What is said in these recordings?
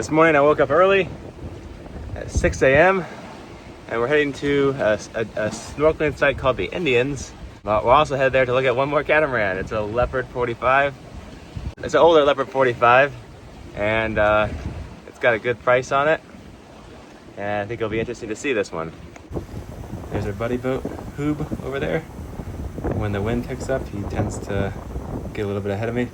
This morning I woke up early at 6 a.m. and we're heading to a snorkeling site called the Indians. But we'll also head there to look at one more catamaran. It's a Leopard 45. It's an older Leopard 45, and it's got a good price on it. And I think it'll be interesting to see this one. There's our buddy boat, Hoob, over there. When the wind picks up, he tends to get a little bit ahead of me.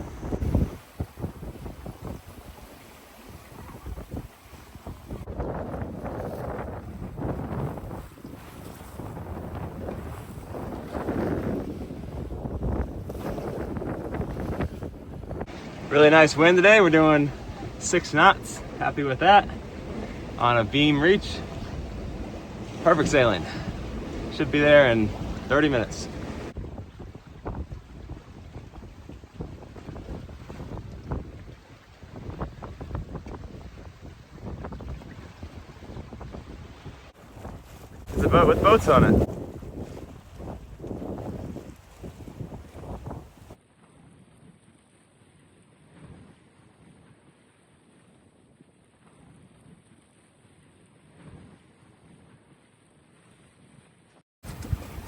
Really nice wind today. We're doing 6 knots. Happy with that. On a beam reach. Perfect sailing. Should be there in 30 minutes. It's a boat with boats on it.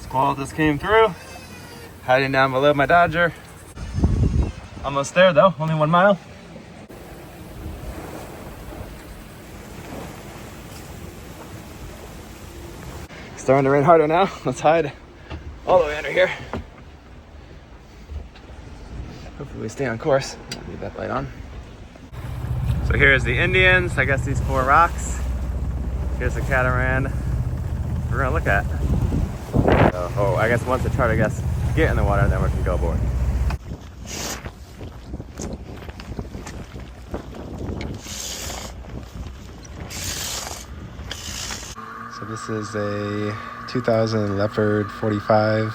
Squall just came through, hiding down below my Dodger. Almost there though, only 1 mile. Starting to rain harder now. Let's hide all the way under here. Hopefully we stay on course. I'll leave that light on. So here's the Indians. I guess these 4 rocks. Here's the catamaran we're gonna look at. Oh, I guess once the charter guests get in the water, then we can go aboard. So this is a 2000 Leopard 45.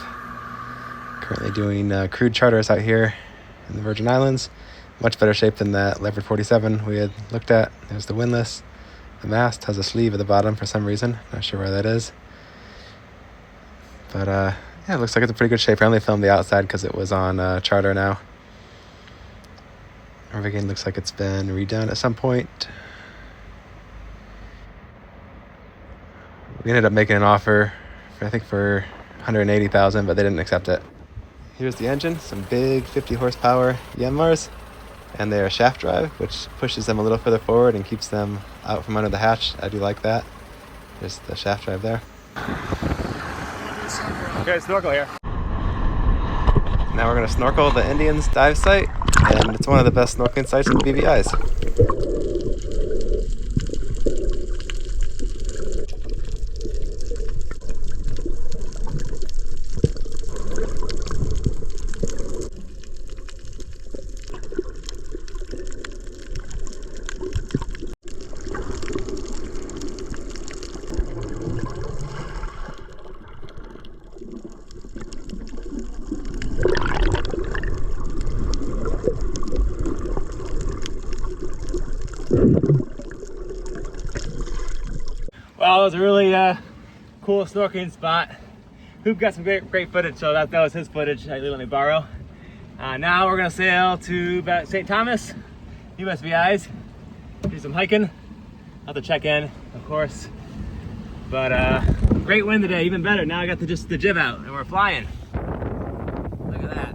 Currently doing crude charters out here in the Virgin Islands. Much better shape than that Leopard 47 we had looked at. There's the windlass. The mast has a sleeve at the bottom for some reason. Not sure where that is. But yeah, it looks like it's in pretty good shape. I only filmed the outside because it was on charter now. Our rigging looks like it's been redone at some point. We ended up making an offer, I think for $180,000, but they didn't accept it. Here's the engine, some big 50 horsepower Yanmars, and they're shaft drive, which pushes them a little further forward and keeps them out from under the hatch. I do like that. There's the shaft drive there. Okay, snorkel here. Now we're going to snorkel the Indians dive site, and it's one of the best snorkeling sites in the BVIs. Well, it was a really cool snorkeling spot. Hoop got some great footage, so that was his footage I let me borrow. Now we're gonna sail to St. Thomas, USVIs, do some hiking. I'll have to check in, of course. But great wind today, even better. Now I got the jib out and we're flying. Look at that.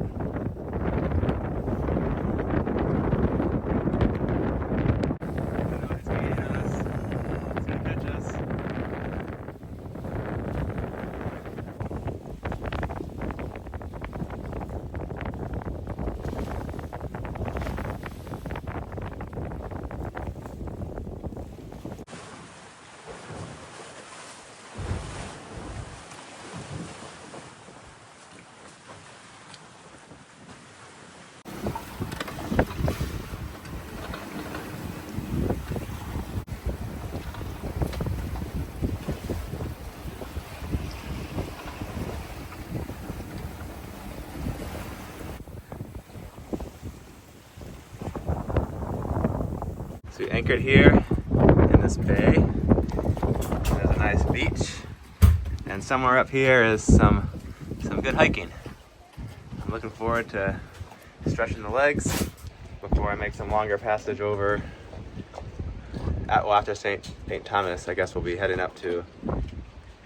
So we anchored here in this bay. There's a nice beach. And somewhere up here is some good hiking. I'm looking forward to stretching the legs before I make some longer passage over after St. Thomas, I guess we'll be heading up to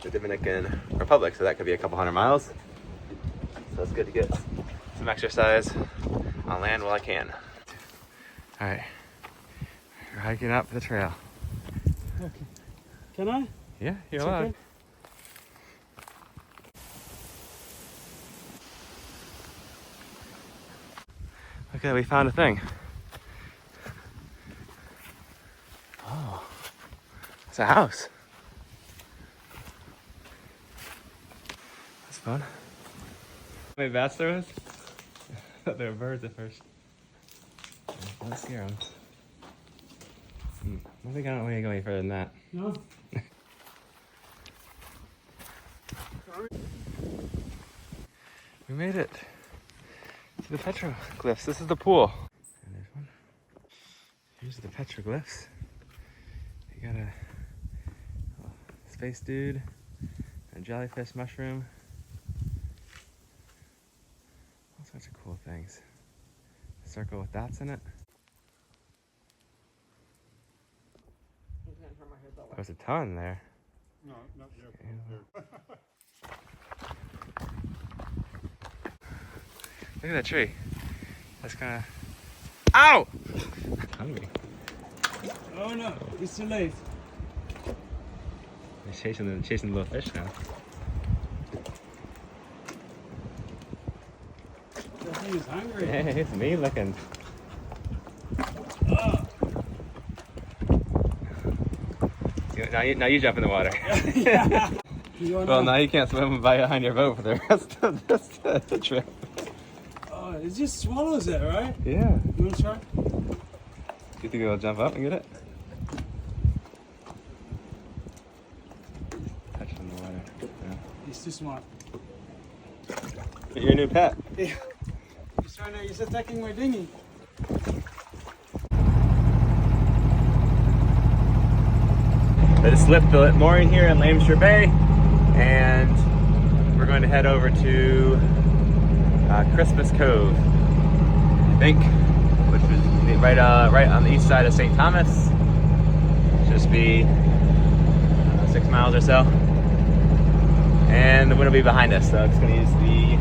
the Dominican Republic, so that could be a couple hundred miles. So it's good to get some exercise on land while I can. All right, we're hiking up the trail. Okay. Can I? Yeah, you're It's allowed. okay. Okay, we found a thing. Oh, it's a house. That's fun. How many bats there was? I thought they were birds at first. Don't scare them. I think I don't want to go any further than that. No. We made it to the petroglyphs. This is the pool. And there's one. Here's the petroglyphs. You got a space dude, a jellyfish mushroom. All sorts of cool things. A circle with dots in it. There's a ton there. No, not here. Look at that tree. That's kind of... Ow! Hungry. Oh no, it's too late. He's chasing the little fish now. That thing is hungry. Hey, it's me looking. Oh. Now you jump in the water. Yeah. Well, now you can't swim behind your boat for the rest of the trip. Oh, it just swallows it, right? Yeah. You want to try? Do you think it'll jump up and get it? Touch it in the water. Yeah. He's too smart. Your new pet. Yeah. He's attacking my dinghy. I just slipped the mooring here in Lameshire Bay, and we're going to head over to Christmas Cove, I think, which is right on the east side of St. Thomas. Should just be 6 miles or so, and the wind will be behind us, so I'm just going to use the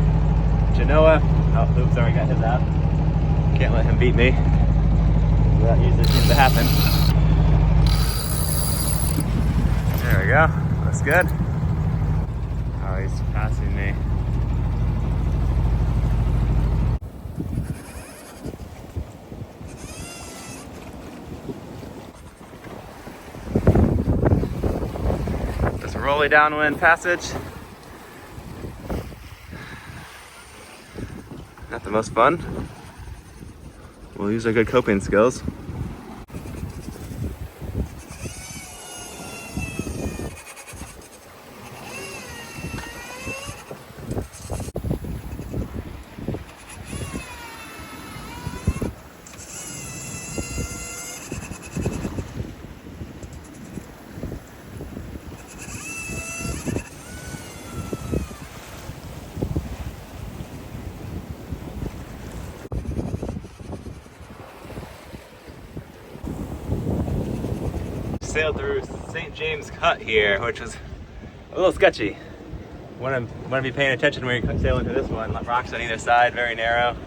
Genoa. Oh, Luke's already got his out. Can't let him beat me. That usually seems to happen. There we go. That's good. Oh, he's passing me. Just a rolly downwind passage. Not the most fun. We'll use our good coping skills. Sailed through St. James Cut here, which was a little sketchy. Want to be paying attention when you're sailing through this one. Rocks on either side, very narrow.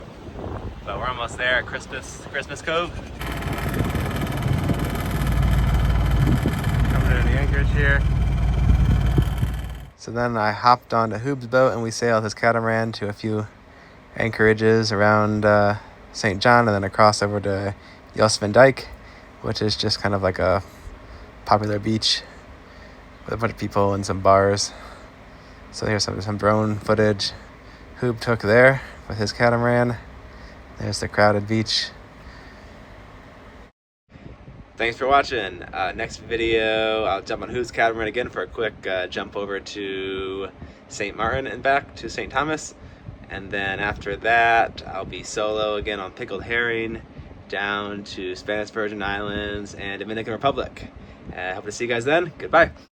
But we're almost there at Christmas Cove. Coming into the anchorage here. So then I hopped onto Hoob's boat and we sailed his catamaran to a few anchorages around St. John, and then across over to Josvin Dyke, which is just kind of like a popular beach with a bunch of people and some bars. So here's some drone footage Hoob took there with his catamaran. There's the crowded beach. Thanks for watching. Next video, I'll jump on Hoob's catamaran again for a quick jump over to St. Martin and back to St. Thomas. And then after that, I'll be solo again on pickled herring down to Spanish Virgin Islands and Dominican Republic. Hope to see you guys then. Goodbye.